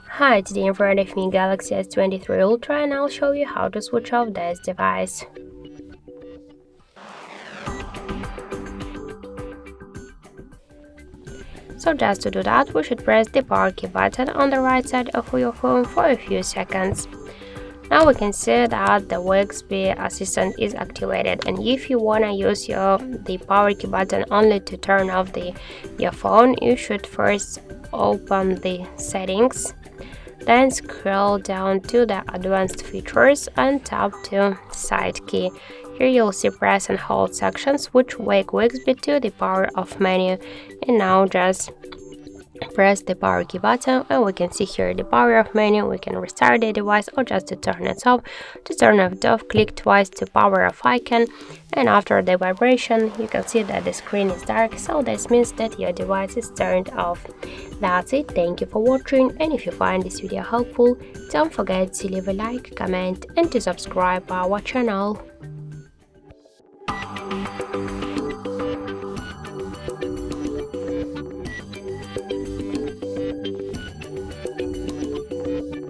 Hi, today in front of me Galaxy S23 Ultra, and I'll show you how to switch off this device. So just to do that, we should press the power key button on the right side of your phone for a few seconds. Now we can see that the USB assistant is activated, and if you wanna use the power key button only to turn off your phone, you should first open the settings. Then scroll down to the advanced features and tap to side key. Here you'll see press and hold sections which wake USB to the power off menu, and now just press the power key button and we can see here the power off menu. We can restart the device or just to turn it off. To turn it off, click twice to power off icon, and after the vibration you can see that the screen is dark, so this means that your device is turned off. That's it. Thank you for watching, and if you find this video helpful, don't forget to leave a like, comment and to subscribe our channel.